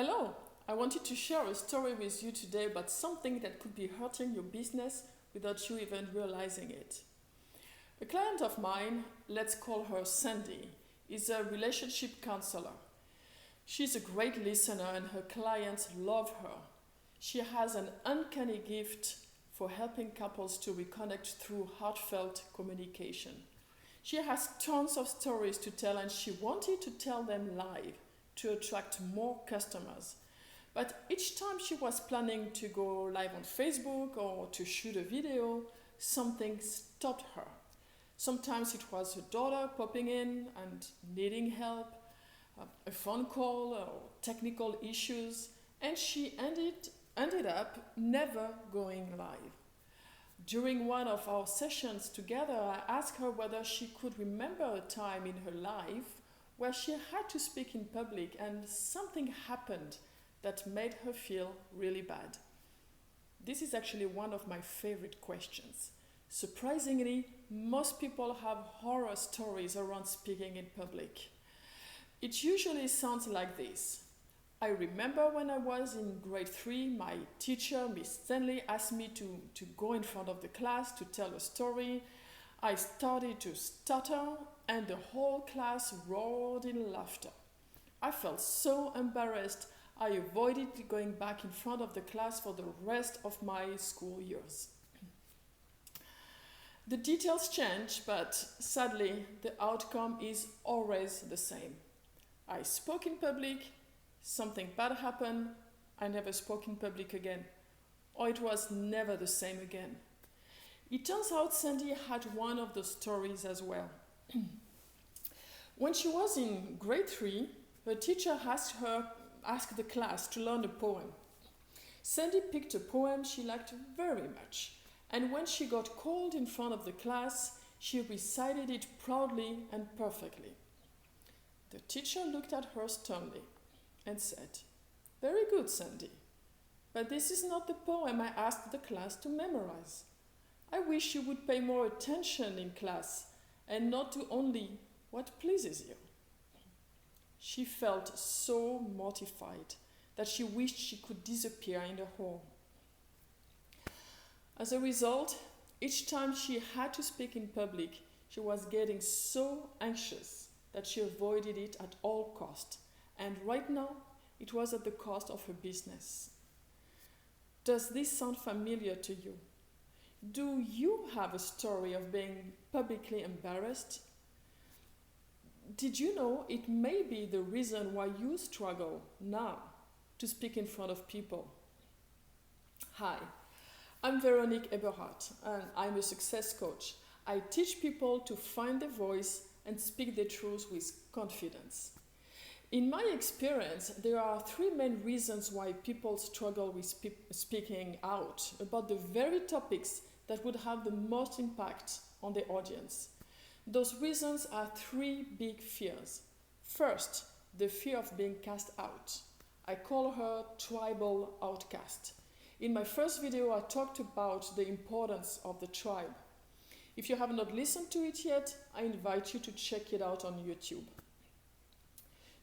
Hello, I wanted to share a story with you today about something that could be hurting your business without you even realizing it. A client of mine, let's call her Sandy, is a relationship counselor. She's a great listener and her clients love her. She has an uncanny gift for helping couples to reconnect through heartfelt communication. She has tons of stories to tell and she wanted to tell them live to attract more customers. But each time she was planning to go live on Facebook or to shoot a video, something stopped her. Sometimes it was her daughter popping in and needing help, a phone call or technical issues, and she ended up never going live. During one of our sessions together, I asked her whether she could remember a time in her life where she had to speak in public and something happened that made her feel really bad. This is actually one of my favorite questions. Surprisingly, most people have horror stories around speaking in public. It usually sounds like this. I remember when I was in grade 3, my teacher, Miss Stanley, asked me to go in front of the class to tell a story. I started to stutter and the whole class roared in laughter. I felt so embarrassed, I avoided going back in front of the class for the rest of my school years. The details change, but sadly, the outcome is always the same. I spoke in public, something bad happened, I never spoke in public again, or it was never the same again. It turns out Sandy had one of those stories as well. When she was in grade 3, her teacher asked the class to learn a poem. Sandy picked a poem she liked very much, and when she got called in front of the class, she recited it proudly and perfectly. The teacher looked at her sternly and said, "Very good, Sandy, but this is not the poem I asked the class to memorize. I wish you would pay more attention in class and not do only what pleases you." She felt so mortified that she wished she could disappear in the hall. As a result, each time she had to speak in public, she was getting so anxious that she avoided it at all costs. And right now, it was at the cost of her business. Does this sound familiar to you? Do you have a story of being publicly embarrassed? Did you know it may be the reason why you struggle now to speak in front of people? Hi, I'm Véronique Eberhart and I'm a success coach. I teach people to find their voice and speak their truth with confidence. In my experience, there are 3 main reasons why people struggle with speaking out about the very topics that would have the most impact on the audience. Those reasons are 3 big fears. First, the fear of being cast out. I call her tribal outcast. In my first video, I talked about the importance of the tribe. If you have not listened to it yet, I invite you to check it out on YouTube.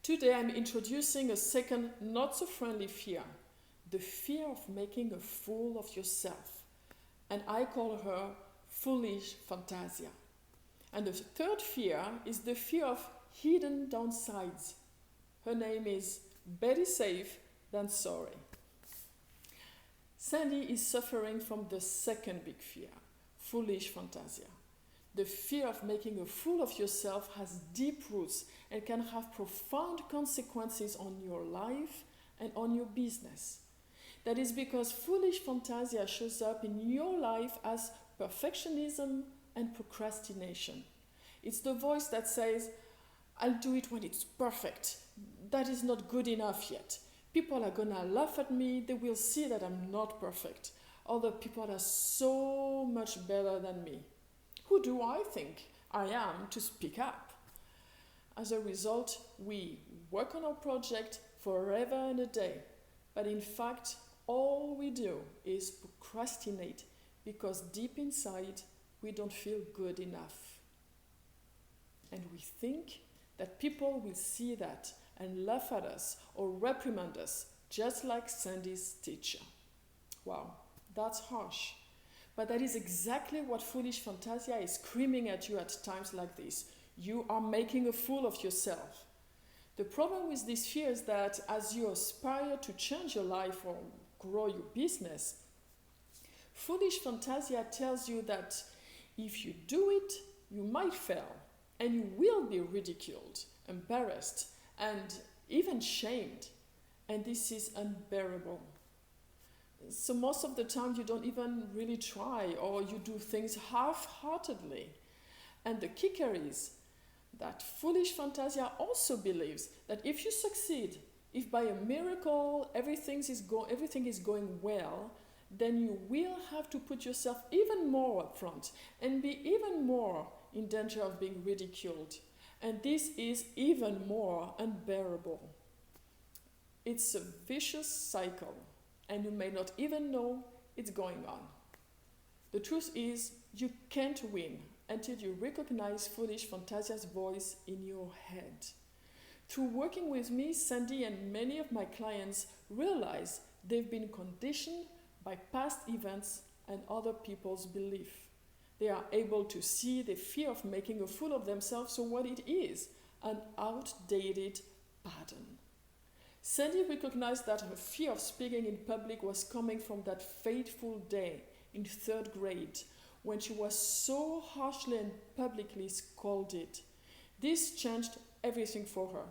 Today, I'm introducing a second, not so friendly fear, the fear of making a fool of yourself. And I call her foolish Fantasia. And the third fear is the fear of hidden downsides. Her name is Better Safe Than Sorry. Sandy is suffering from the second big fear, foolish Fantasia. The fear of making a fool of yourself has deep roots and can have profound consequences on your life and on your business. That is because foolish Fantasia shows up in your life as perfectionism and procrastination. It's the voice that says, "I'll do it when it's perfect. That is not good enough yet. People are gonna laugh at me. They will see that I'm not perfect. Other people are so much better than me. Who do I think I am to speak up?" As a result, we work on our project forever and a day. But in fact, all we do is procrastinate because deep inside, we don't feel good enough. And we think that people will see that and laugh at us or reprimand us, just like Sandy's teacher. Wow, that's harsh. But that is exactly what foolish Fantasia is screaming at you at times like this. You are making a fool of yourself. The problem with this fear is that as you aspire to change your life or grow your business, foolish Fantasia tells you that if you do it, you might fail, and you will be ridiculed, embarrassed, and even shamed. And this is unbearable. So most of the time you don't even really try, or you do things half-heartedly. And the kicker is that foolish Fantasia also believes that if you succeed, if by a miracle everything is going well, then you will have to put yourself even more up front and be even more in danger of being ridiculed. And this is even more unbearable. It's a vicious cycle, and you may not even know it's going on. The truth is, you can't win until you recognize foolish Fantasia's voice in your head. Through working with me, Sandy and many of my clients realize they've been conditioned by past events and other people's belief. They are able to see the fear of making a fool of themselves for what it is, an outdated pattern. Sandy recognized that her fear of speaking in public was coming from that fateful day in 3rd grade when she was so harshly and publicly scolded. This changed everything for her.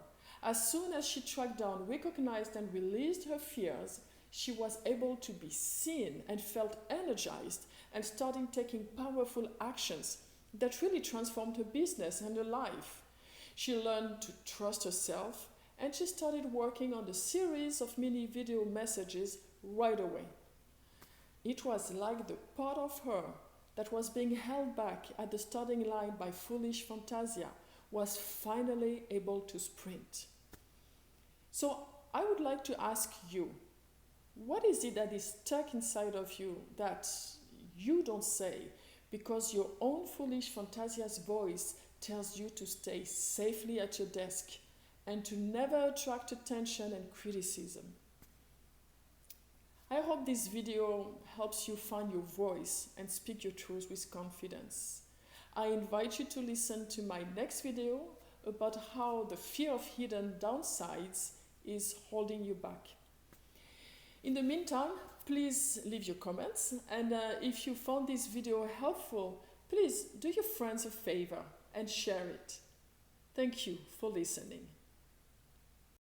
As soon as she tracked down, recognized, and released her fears, she was able to be seen and felt energized and started taking powerful actions that really transformed her business and her life. She learned to trust herself, and she started working on the series of mini video messages right away. It was like the part of her that was being held back at the starting line by foolish Fantasia was finally able to sprint. So I would like to ask you, what is it that is stuck inside of you that you don't say because your own foolish Fantasia's voice tells you to stay safely at your desk and to never attract attention and criticism? I hope this video helps you find your voice and speak your truth with confidence. I invite you to listen to my next video about how the fear of hidden downsides is holding you back. In the meantime, please leave your comments, and if you found this video helpful, please do your friends a favor and share it. Thank you for listening.